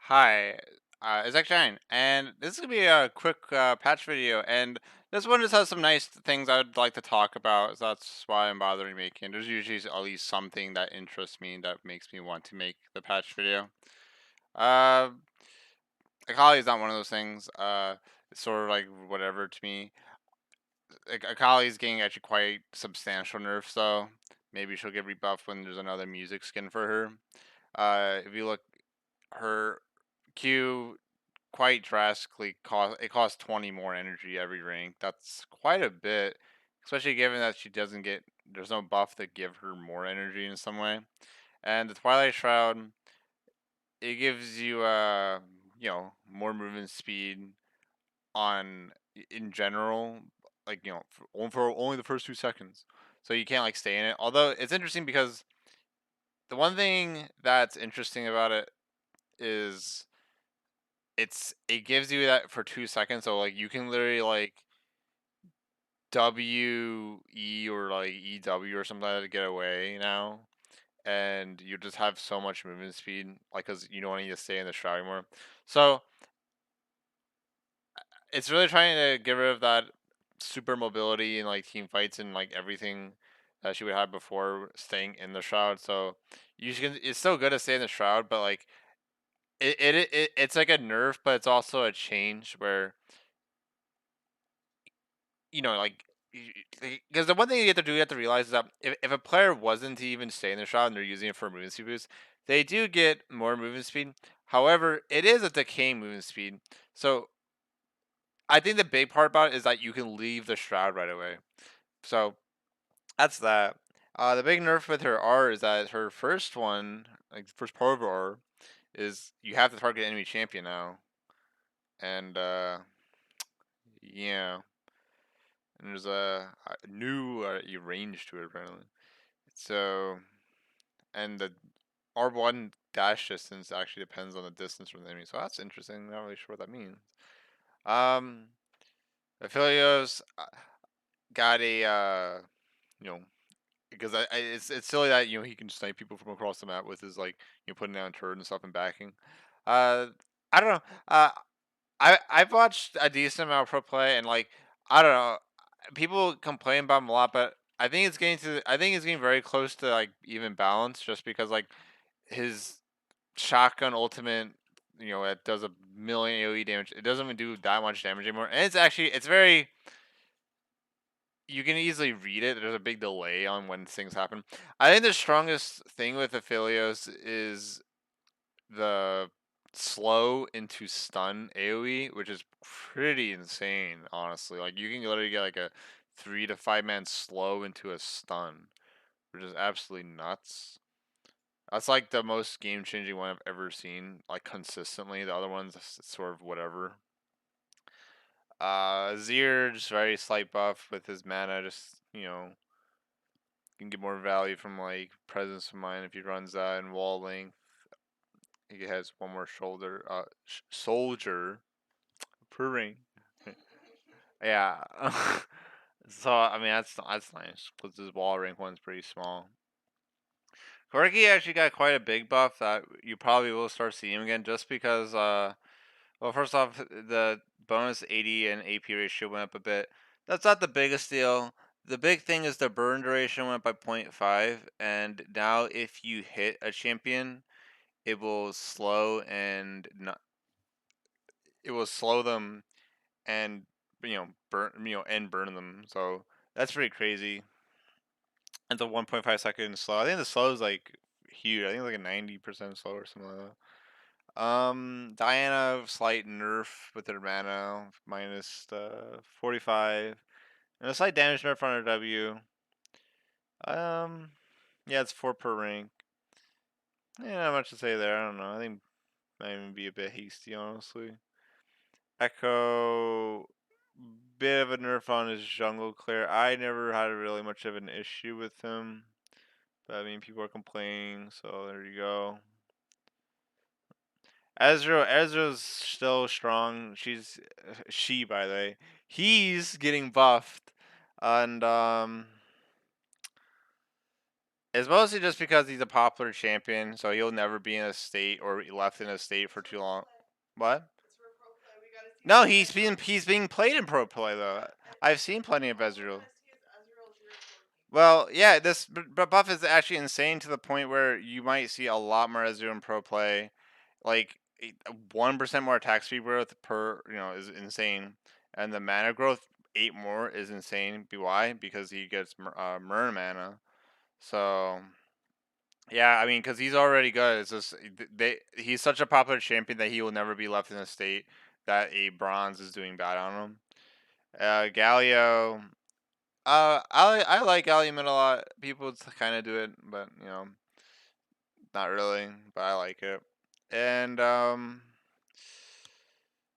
Hi, it's XJ9, and this is gonna be a quick patch video. And this one just has some nice things I would like to talk about. So that's why I'm bothering making. There's usually at least something that interests me that makes me want to make the patch video. Uh, Akali is not one of those things. It's sort of like whatever to me. Like Akali is getting actually quite substantial nerfs though. Maybe she'll get rebuffed when there's another music skin for her. If you look, her Q quite drastically costs 20 more energy every rank. That's quite a bit, especially given that she doesn't get there's no buff to give her more energy in some way. And the Twilight Shroud, it gives you more movement speed on in general, like for only the first 2 seconds. So you can't like stay in it. Although it's interesting because the one thing that's interesting about it is it gives you that for 2 seconds, so like you can literally like WE or like EW or something like that to get away now, and you just have so much movement speed, like because you don't need to stay in the shroud anymore. So it's really trying to get rid of that super mobility and like team fights and like everything that she would have before staying in the shroud. So you can it's still good to stay in the shroud, but like it's like a nerf, but it's also a change where like, because the one thing you have to do, you have to realize is that if a player wasn't to even stay in the shot and they're using it for movement speed boost, they do get more movement speed. However, it is a decaying movement speed. So I think the big part about it is that you can leave the shroud right away. So that's that. The big nerf with her R is that her first one, like first part of her R, is you have to target enemy champion now. And yeah. And there's a new range to it apparently. So, and the R1 dash distance actually depends on the distance from the enemy. So that's interesting. Not really sure what that means. Um, Aphelios got a you know, because it's silly that he can snipe people from across the map with his like putting down turret and stuff and backing. Uh, I don't know. I've watched a decent amount of pro play and like I don't know. People complain about him a lot, but I think it's getting very close to like even balance just because like his shotgun ultimate, it does a million AoE damage. It doesn't even do that much damage anymore. And it's very you can easily read it. There's a big delay on when things happen. I think the strongest thing with Aphelios is the slow into stun AoE, which is pretty insane, honestly. Like you can literally get like a 3 to 5 man slow into a stun, which is absolutely nuts. That's like the most game changing one I've ever seen, like consistently. The other ones sort of whatever. Azir just very slight buff with his mana, just can get more value from like presence of mind if he runs that and wall length. He has one more soldier per ring. Yeah. So I mean that's nice because this wall rank one's pretty small. Corki actually got quite a big buff that you probably will start seeing again just because well first off the bonus 80 and AP ratio went up a bit. That's not the biggest deal. The big thing is the burn duration went by 0.5 and now if you hit a champion it will slow and not it will slow them and burn them. So that's pretty crazy. It's a 1.5 second slow. I think the slow is like huge. I think it's like a 90% slow or something like that. Diana slight nerf with her mana minus 45 and a slight damage nerf on her W. Um, yeah, it's 4 per rank. Yeah, not much to say there. I don't know. I think might even be a bit hasty, honestly. Ekko, bit of a nerf on his jungle clear. I never had really much of an issue with him. But I mean, people are complaining, so there you go. Ezra's still strong. She by the way. He's getting buffed. And It's mostly just because he's a popular champion, so he'll never be in a state or left in a state for too long. What? No, he's being played in pro play though. I've seen plenty of Ezreal. Well, yeah, this buff is actually insane to the point where you might see a lot more Ezreal in pro play. Like 1% more attack speed growth per is insane, and the mana growth 8 more is insane. Why? Because he gets Myrn mana. So yeah, I mean, because he's already good. It's just he's such a popular champion that he will never be left in a state that a bronze is doing bad on him. Galio. I like Galio mid a lot. People kind of do it, but not really. But I like it. And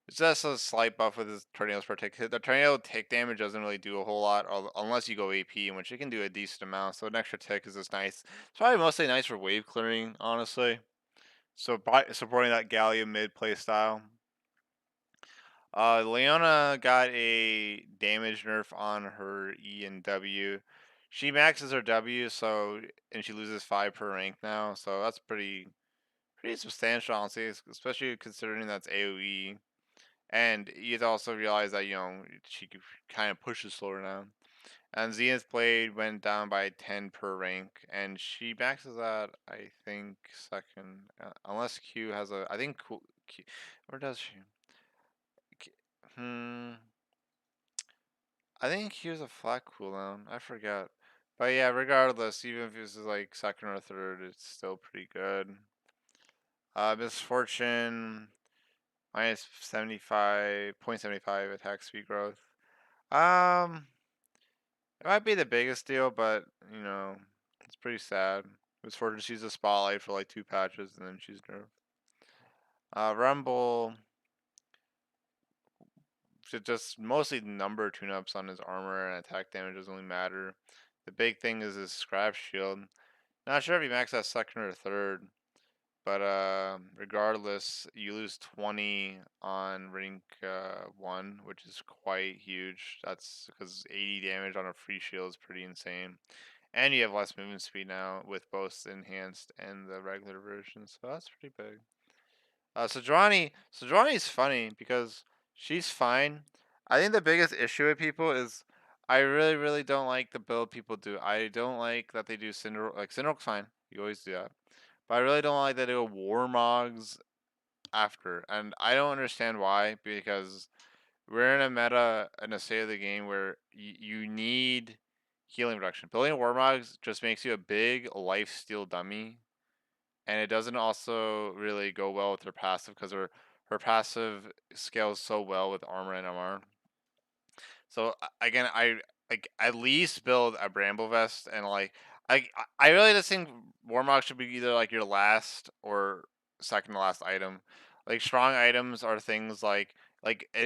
it's just a slight buff with his tornado's protect. The tornado tick damage doesn't really do a whole lot, unless you go AP, in which it can do a decent amount. So an extra tick is just nice. It's probably mostly nice for wave clearing, honestly. So by supporting that Galio mid play style. Leona got a damage nerf on her E and W. She maxes her W, and she loses 5 per rank now, so that's pretty substantial, honestly, especially considering that's AOE. And you also realize that she kind of pushes slower now. And Zenith Blade went down by 10 per rank, and she maxes at I think second, unless Q has a. I think Q, where does she? Hmm. I think Q's a flat cooldown. I forget. But yeah, regardless, even if this is like second or third, it's still pretty good. Misfortune minus 75.75 attack speed growth. Um, it might be the biggest deal, but it's pretty sad. Misfortune sees a spotlight for like 2 patches and then she's nerfed. Rumble, just mostly number tune-ups on his armor and attack damage doesn't really matter. The big thing is his scrap shield. Not sure if he maxed out second or third, but regardless, you lose 20 on rank 1, which is quite huge. That's because 80 damage on a free shield is pretty insane. And you have less movement speed now with both the enhanced and the regular version, so that's pretty big. Sejuani is funny because she's fine. I think the biggest issue with people is I really, really don't like the build people do. I don't like that they do Cinder. Like Cinder's fine, you always do that, but I really don't like that they go Warmogs after, and I don't understand why. Because we're in a meta in a state of the game where you need healing reduction. Building Warmogs just makes you a big life steal dummy, and it doesn't also really go well with her passive because her passive scales so well with armor and MR. So again, I like at least build a Bramble Vest, and like I really just think Warmog should be either like your last or second to last item. Like strong items are things like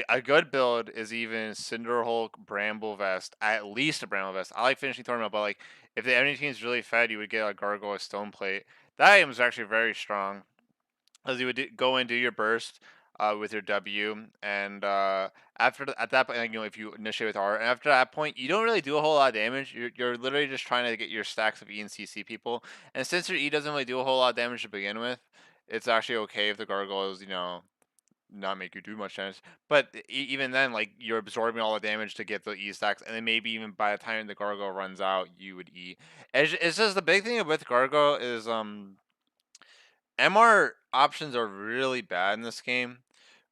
a good build is even Cinder Hulk, Bramble Vest, at least a Bramble Vest. I like finishing tournament, but like if the enemy team is really fed, you would get a Gargoyle Stone Plate. That item is actually very strong, as you would go and do your burst with your W, and at that point, like, if you initiate with R, and after that point, you don't really do a whole lot of damage. You're literally just trying to get your stacks of E and CC people, and since your E doesn't really do a whole lot of damage to begin with, it's actually okay if the gargoyles, not make you do much damage. But even then, like you're absorbing all the damage to get the E stacks, and then maybe even by the time the gargoyle runs out, you would E. It's just the big thing with gargoyle is MR options are really bad in this game,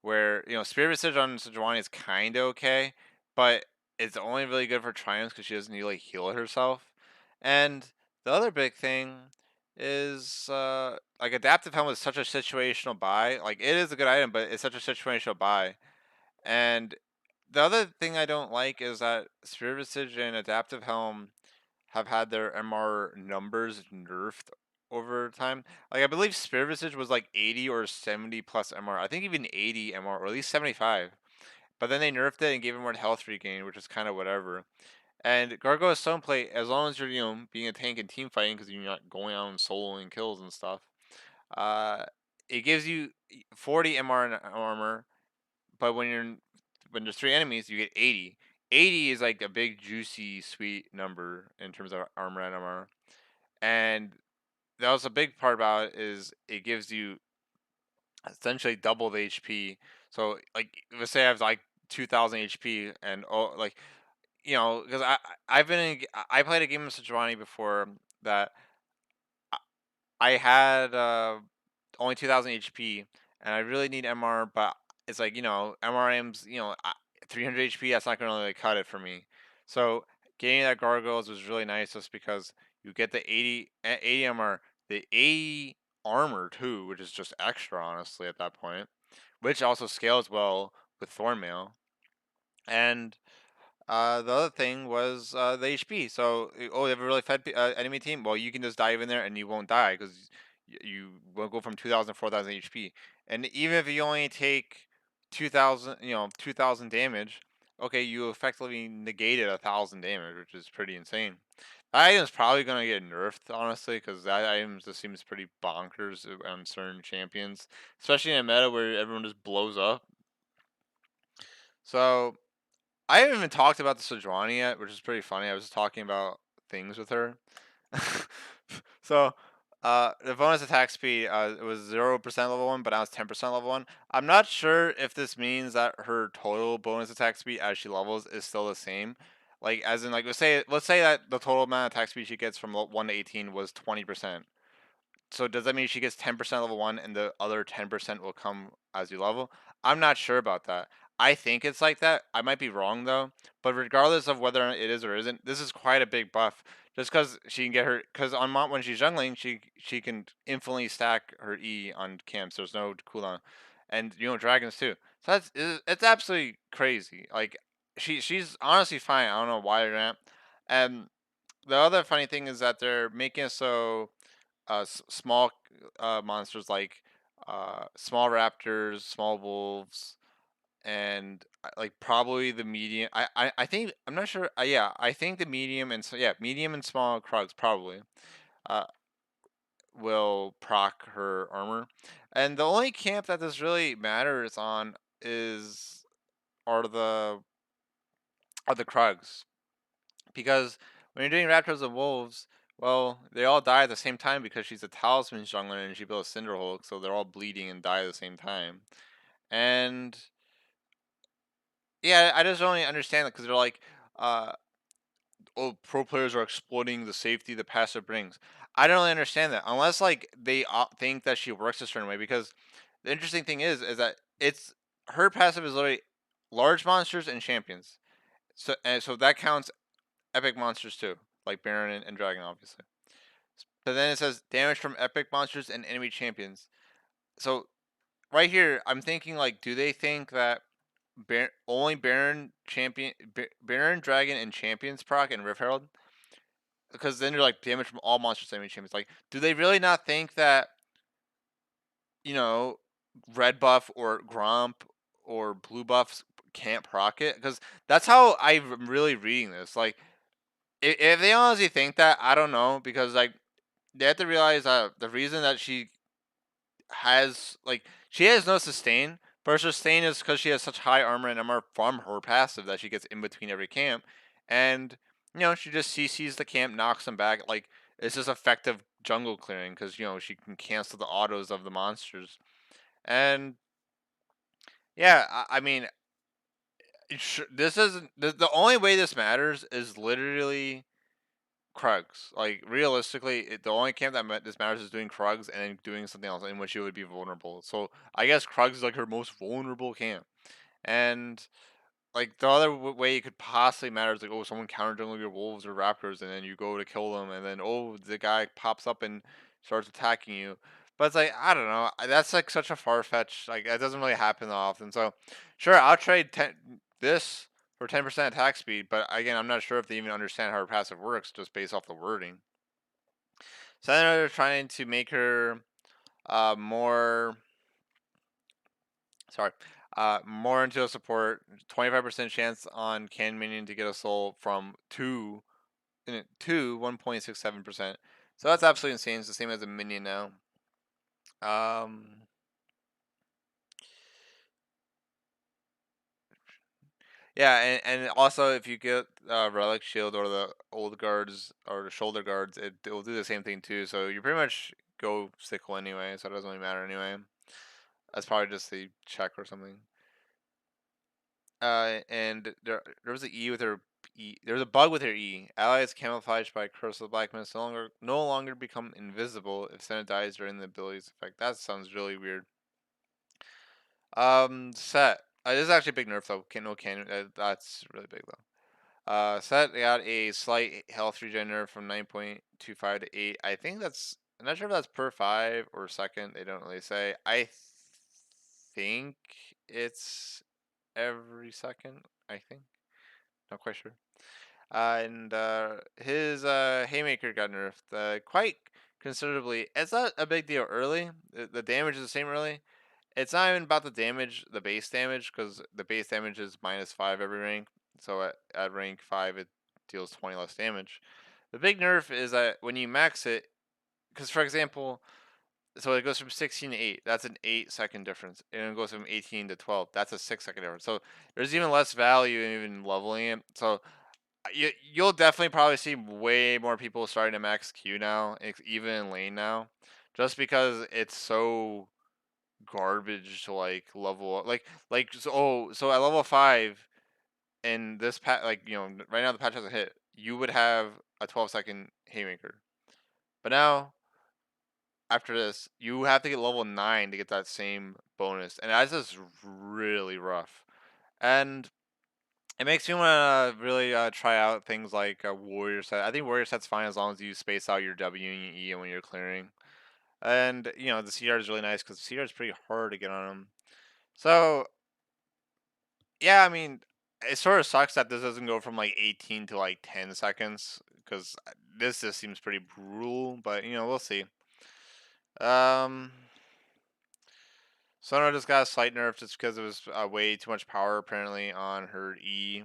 where Spirit Visage on Sejuani is kind of okay, but it's only really good for triumphs because she doesn't need to like heal herself. And the other big thing is like Adaptive Helm is such a situational buy. Like it is a good item, but it's such a situational buy. And the other thing I don't like is that Spirit Visage and Adaptive Helm have had their MR numbers nerfed over time. Like I believe Spirit Visage was like 80 or 70 plus MR. I think even 80 MR or at least 75. But then they nerfed it and gave it more health regain, which is kind of whatever. And Gargoyle's Stone Plate, as long as you're being a tank and team fighting because you're not going out and soloing kills and stuff, uh, it gives you 40 MR and armor. But when there's 3 enemies, you get 80. 80 is like a big juicy sweet number in terms of armor and MR. and that was a big part about it is it gives you essentially double the HP. So like let's say I have like 2,000 HP and oh like because I've been I played a game of Sejuani before that I had only 2,000 HP, and I really need MR, but it's like MRM's 300 HP. That's not gonna really cut it for me. So getting that gargoyles was really nice, just because you get the 80 MR, the 80 armor too, which is just extra honestly at that point, which also scales well with Thornmail. And the other thing was the HP. So, oh, you have a really fed enemy team. Well, you can just dive in there and you won't die because you will go from 2,000 to 4,000 HP. And even if you only take 2,000, 2,000 damage, okay, you effectively negated 1,000 damage, which is pretty insane. That item's probably gonna get nerfed, honestly, because that item just seems pretty bonkers on certain champions, especially in a meta where everyone just blows up. So I haven't even talked about the Sejuani yet, which is pretty funny. I was just talking about things with her. So, the bonus attack speed, it was 0% level 1, but now it's 10% level 1. I'm not sure if this means that her total bonus attack speed as she levels is still the same. Like, as in, like, let's say that the total amount of attack speed she gets from 1 to 18 was 20%. So does that mean she gets 10% level 1 and the other 10% will come as you level? I'm not sure about that. I think it's like that. I might be wrong though. But regardless of whether it is or isn't, this is quite a big buff. Just because she can get her, because on Mont when she's jungling, she can infinitely stack her E on camps. There's no cooldown, and dragons too. So it's absolutely crazy. Like she's honestly fine. I don't know why they're not. And the other funny thing is that they're making it so small monsters like small raptors, small wolves, and like probably the medium. I think I'm not sure. Yeah, I think the medium and medium and small Krugs probably uh, will proc her armor. And the only camp that this really matters on is are the Krugs, because when you're doing Raptors and Wolves, well, they all die at the same time because she's a Talisman jungler and she built a Cinder Hulk, so they're all bleeding and die at the same time. And yeah, I just don't really understand it because they're like, uh, oh, pro players are exploiting the safety the passive brings. I don't really understand that unless like they think that she works a certain way. Because the interesting thing is that it's her passive is literally large monsters and champions. So that counts epic monsters too, like Baron and Dragon, obviously. But then it says damage from epic monsters and enemy champions. So right here, I'm thinking like, do they think that only Baron, Dragon, and Champions proc and Rift Herald? Because then you're like damage from all monsters and enemy champions. Like, do they really not think that you know red buff or Gromp or blue buffs can't proc it? Because that's how I'm really reading this. Like, if they honestly think that, I don't know. Because like they have to realize that the reason that she has no sustain, but her sustain is because she has such high armor and MR from her passive that she gets in between every camp, and she just CCs the camp, knocks them back. Like, it's just effective jungle clearing because she can cancel the autos of the monsters. And yeah, I mean, this isn't the only way this matters is literally Krugs. Like, realistically, the only camp that this matters is doing Krugs and then doing something else in which you would be vulnerable. So I guess Krugs is like her most vulnerable camp. And like the other way it could possibly matter is like, oh, someone counter jungle your wolves or raptors, and then you go to kill them, and then oh, the guy pops up and starts attacking you. But it's like, I don't know. That's like such a far fetch. Like, that doesn't really happen often. So sure, I'll trade this for 10% attack speed. But again, I'm not sure if they even understand how her passive works just based off the wording. So then they're trying to make her more sorry, more into a support. 25% chance on can minion to get a soul from 1.67%. So that's absolutely insane. It's the same as a minion now. Um, Yeah, and also if you get relic shield or the old guards or the shoulder guards, it will do the same thing too. So you pretty much go sickle anyway, so it doesn't really matter anyway. That's probably just the check or something. And there was an E with her E. There was a bug with her E. Allies camouflaged by Curse of the Black Mist no longer become invisible if Senna dies during the ability's effect. That sounds really weird. Set. This is actually a big nerf though. No cannon. That's really big though. Set got a slight health regen nerf from 9.25 to 8. I think that's. I'm not sure if that's per 5 or second. They don't really say. I think it's every second. I think. Not quite sure. And his haymaker got nerfed quite considerably. It's not a big deal early. The damage is the same early. It's not even about the damage, the base damage, because the base damage is -5 every rank. So at rank 5, it deals 20 less damage. The big nerf is that when you max it, because for example, so it goes from 16 to 8. That's an 8-second difference. And it goes from 18 to 12. That's a 6-second difference. So there's even less value in even leveling it. So you'll definitely probably see way more people starting to max Q now, even in lane now, just because it's so garbage to like level up. So at level 5 in this patch, like right now the patch hasn't hit, you would have a 12-second haymaker, but now after this you have to get level 9 to get that same bonus, and that's just really rough. And it makes me want to really try out things like Warrior Set. I think Warrior Set's fine as long as you space out your W and your E when you're clearing. And the CR is really nice because CR is pretty hard to get on them. So yeah, I mean, it sort of sucks that this doesn't go from like 18 to like 10 seconds because this just seems pretty brutal. But we'll see. Um, Sono just got a slight nerf just because it was way too much power apparently on her E,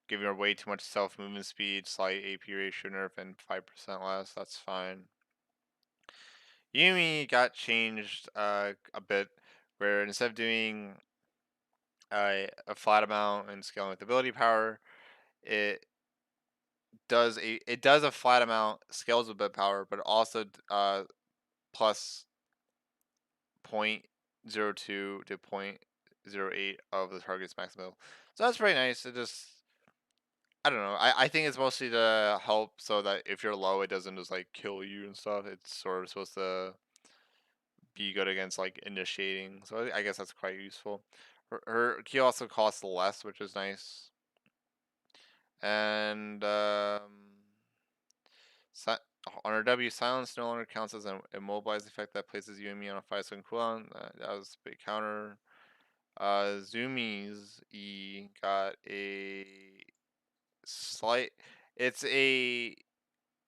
giving her way too much self movement speed, slight AP ratio nerf, and 5% less. That's fine. Yuumi got changed a bit, where instead of doing a flat amount and scaling with ability power, it does a flat amount, scales with bit power, but also plus 0.02 to 0.08 of the target's maximum. So that's pretty nice. It just I don't know. I think it's mostly to help so that if you're low, it doesn't just like kill you and stuff. It's sort of supposed to be good against like initiating. So I guess that's quite useful. Her key also costs less, which is nice. And on her W, silence no longer counts as an immobilized effect that places you and me on a 5-second cooldown. That was a big counter. Zumi's E got a slight. It's a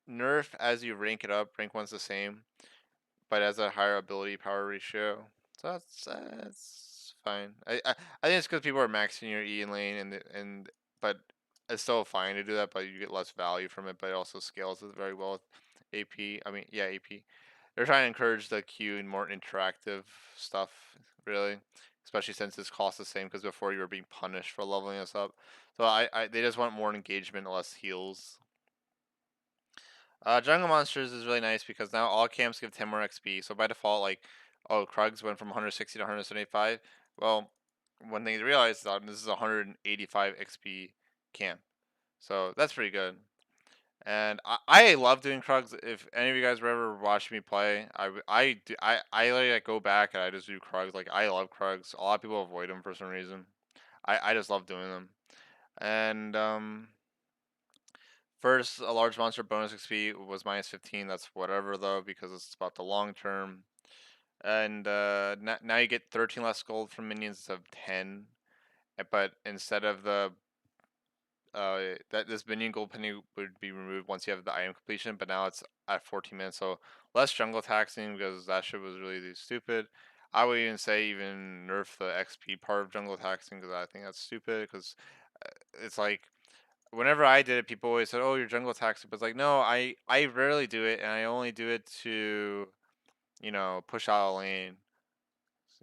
nerf as you rank it up. Rank 1's the same, but has a higher ability power ratio. So that's fine. I think it's because people are maxing your E in lane and but it's still fine to do that, but you get less value from it. But it also scales it very well with AP. I mean, yeah, AP. They're trying to encourage the queue and more interactive stuff, really, especially since this costs the same. Because before you were being punished for leveling us up, so they just want more engagement, less heals. Jungle Monsters is really nice because now all camps give 10 more XP. So by default, like, oh, Krugs went from 160 to 175. Well, one thing to realize is that this is 185 XP camp. So that's pretty good. And I love doing Krugs. If any of you guys were ever watching me play, I literally like, go back and I just do Krugs. Like, I love Krugs. A lot of people avoid them for some reason. I just love doing them. And first, a large monster bonus XP was -15. That's whatever though, because it's about the long term. And now you get 13 less gold from minions instead of 10. But instead of the that this minion gold penny would be removed once you have the item completion, but now it's at 14 minutes, so less jungle taxing because that shit was really stupid. I would even say even nerf the XP part of jungle taxing because I think that's stupid because it's like whenever I did it, people always said, "Oh, you're jungle taxing," but it's like, no, I rarely do it, and I only do it to, push out a lane,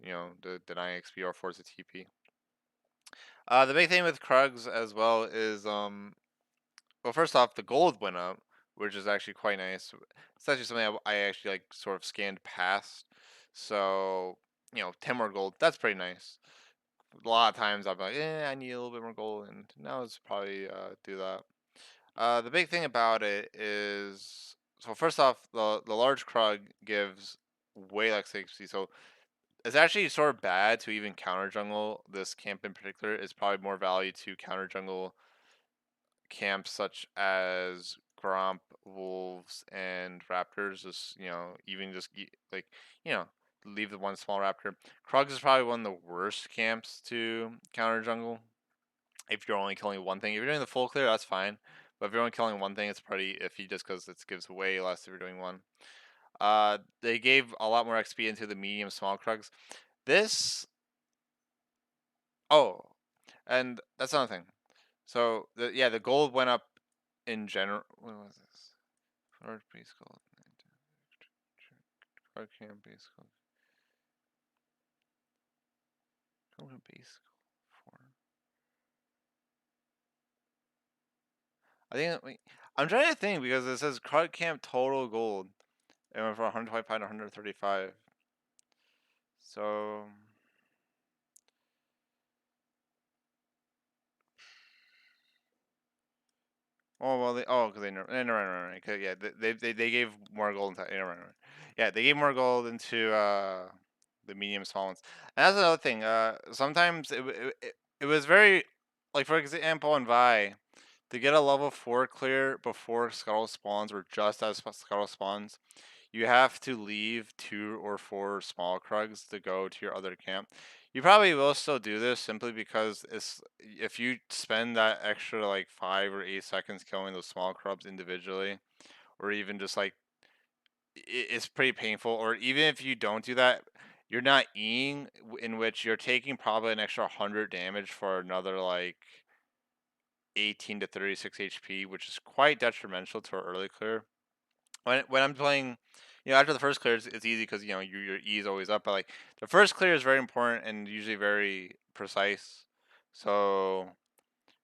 to deny XP or force a TP. The big thing with Krugs as well is well, first off, the gold went up, which is actually quite nice. It's actually something I actually like sort of scanned past. So 10 more gold. That's pretty nice. A lot of times I'm like, I need a little bit more gold, and now it's probably do that. The big thing about it is, so first off, the large Krug gives way less HP, so it's actually sort of bad to even counter jungle this camp in particular. It's probably more value to counter jungle camps such as Gromp, Wolves, and Raptors. Just even just like you know, leave the one small Raptor. Krugs is probably one of the worst camps to counter jungle. If you're only killing one thing, if you're doing the full clear, that's fine. But if you're only killing one thing, it's pretty iffy just because it gives way less if you're doing one. They gave a lot more XP into the medium small Krugs. This, oh, and that's another thing. So the gold went up in general. What was this? Large base gold. Card camp base gold. Base gold 4. I think. I'm trying to think because it says card camp total gold. It went from 125 to 135. So. Oh well, because they never, no, yeah, they gave more gold into, yeah, they gave more gold into the medium small ones. And that's another thing. Sometimes it was very, like for example in Vi, to get a level 4 clear before Scuttle spawns or just as Scuttle spawns, you have to leave 2 or 4 small Krugs to go to your other camp. You probably will still do this simply because if you spend that extra like 5 or 8 seconds killing those small Krugs individually, or even just like it's pretty painful. Or even if you don't do that, you're not eating, in which you're taking probably an extra 100 damage for another like 18 to 36 HP, which is quite detrimental to our early clear. When I'm playing, after the first clear, it's easy because your E is always up. But like the first clear is very important and usually very precise. So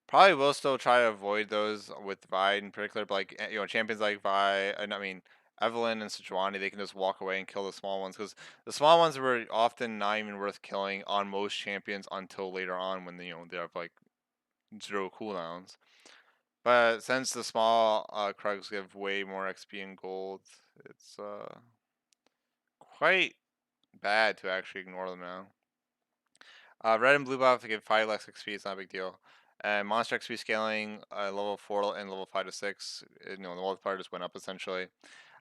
probably will still try to avoid those with Vi in particular. But like champions like Vi, and I mean Evelyn and Sejuani, they can just walk away and kill the small ones because the small ones were often not even worth killing on most champions until later on when they have like 0 cooldowns. But since the small Krugs give way more XP and gold, it's quite bad to actually ignore them now. Red and blue buff give 5 less XP, it's not a big deal. And monster XP scaling level 4 and level 5 to 6, the multiplier just went up essentially.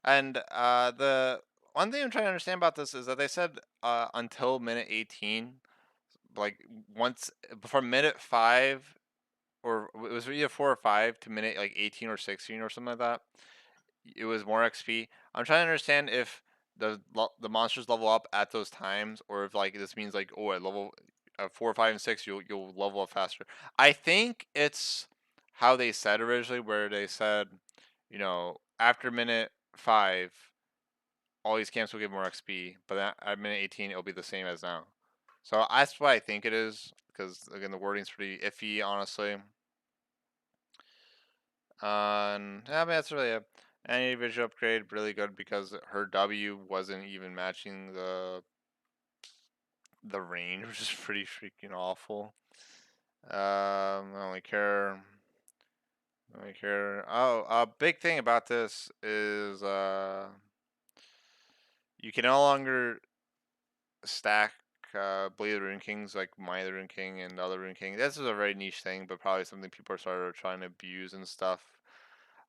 And the one thing I'm trying to understand about this is that they said until minute 18, like once before minute 5, or it was either 4 or 5 to minute like 18 or 16 or something like that, it was more XP. I'm trying to understand if the monsters level up at those times, or if like this means like at level 4, 5, and 6 you'll level up faster. I think it's how they said originally, where they said, after minute 5, all these camps will give more XP, but at minute 18 it'll be the same as now. So that's what I think it is, because again the wording's pretty iffy, honestly. And yeah, I mean, that's really it. Any visual upgrade really good because her W wasn't even matching the range, which is pretty freaking awful. I don't care. I don't care. Oh, a big thing about this is you can no longer stack Blade of the Rune Kings like My the Rune King and the other Rune King. This is a very niche thing, but probably something people are started trying to abuse and stuff.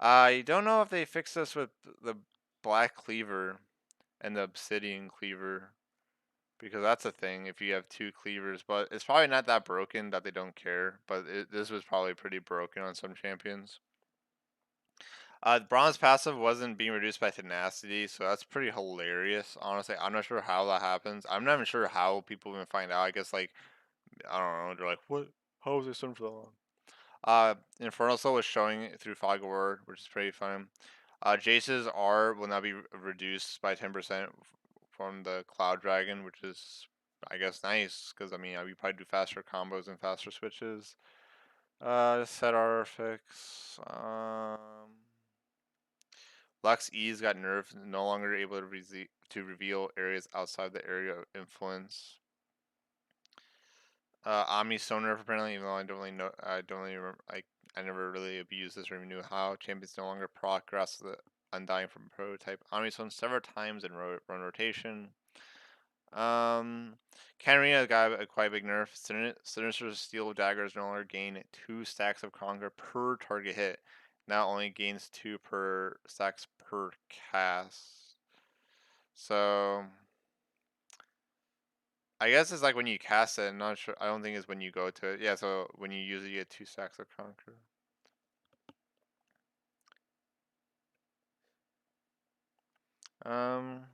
I don't know if they fixed this with the Black Cleaver and the Obsidian Cleaver, because that's a thing if you have 2 cleavers, but it's probably not that broken that they don't care, but this was probably pretty broken on some champions. The bronze passive wasn't being reduced by tenacity, so that's pretty hilarious. Honestly, I'm not sure how that happens. I'm not even sure how people even find out. I guess like I don't know. They're like, what? How was this done for that long? Infernal Soul was showing it through Fog Award, which is pretty fun. Jace's R will now be reduced by 10% from the Cloud Dragon, which is I guess nice, because I mean, we probably do faster combos and faster switches. Set our fix. Lux E's got nerfed, no longer able to reveal areas outside the area of influence. Omni's so nerfed apparently, even though I don't really remember, I never really abused this or even knew how. Champions no longer proc grass the Undying from prototype. Omni's shown several times in run rotation. Katarina got a quite big nerf. Sinister Steel Daggers no longer gain 2 stacks of Conquer per target hit. Now only gains 2 per stacks per cast. So I guess it's like when you cast it. I'm not sure. I don't think it's when you go to it. Yeah. So when you use it, you get 2 stacks of Conquer. Um.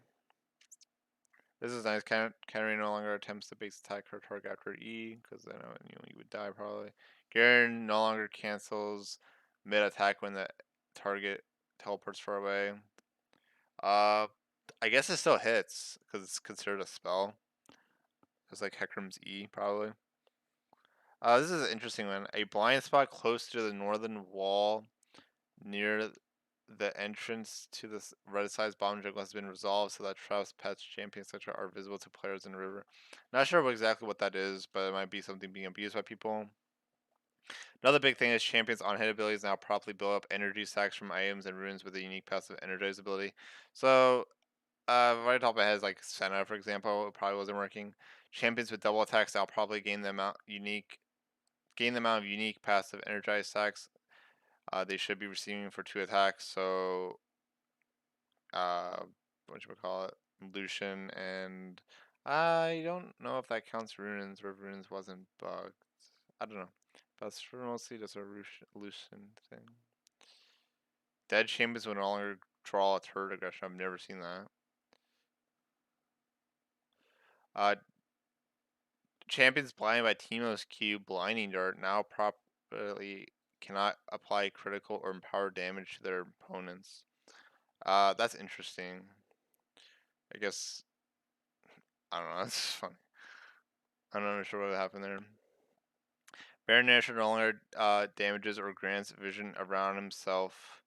This is nice. Katarina no longer attempts to base attack her target after E, because I know you would die probably. Garen no longer cancels mid attack when the target teleports far away. Uh, I guess it still hits because it's considered a spell. It's like Hecarim's E probably. This is an interesting one. A blind spot close to the northern wall near the entrance to the red-sized bomb jungle has been resolved so that traps, pets, champions, etc. are visible to players in the river. Not sure exactly what that is, but it might be something being abused by people. Another big thing is champions on hit abilities now properly build up energy stacks from items and runes with a unique passive energize ability. So, right on top of my head is like Senna, for example, it probably wasn't working. Champions with double attacks now probably gain the amount of unique passive energize stacks they should be receiving for 2 attacks. So uh, what should we call it? Lucian, and I don't know if that counts runes or if runes wasn't bugged. I don't know. That's mostly just a Lucian thing. Dead champions would no longer draw a turret aggression. I've never seen that. Uh, champions blind by Teemo's Q blinding dart now properly cannot apply critical or empower damage to their opponents. That's interesting. I guess I don't know. That's funny. I'm not sure what happened there. Baron Nashor no longer damages or grants vision around himself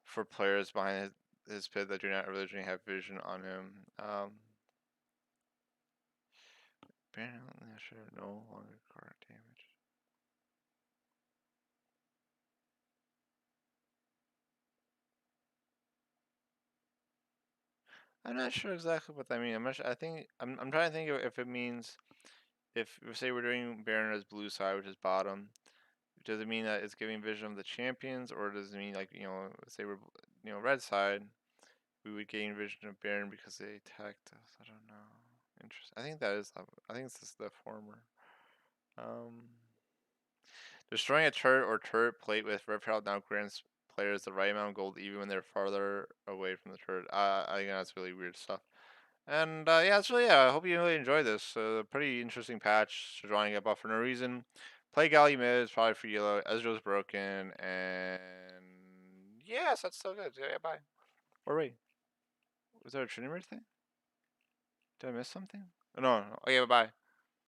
for players behind his pit that do not originally have vision on him. Baron Nashor no longer card damage. I'm not sure exactly what that means. I think I'm trying to think of if it means if say we're doing Baron as blue side, which is bottom. Does it mean that it's giving vision of the champions, or does it mean like say we're red side, we would gain vision of Baron because they attacked us? I don't know. Interesting. I think that is. I think it's just the former. Um, destroying a turret or turret plate with reptile now grants players the right amount of gold even when they're farther away from the turret. I think that's really weird stuff. And yeah, that's really I hope you really enjoyed this. Pretty interesting patch. Sejuani get buffed for no reason. Play Galio mid is probably for yellow. Ezreal's broken, and yes, that's so good. Yeah, bye. Or wait, was there a Trinity thing? Did I miss something? No, no. Okay, bye bye.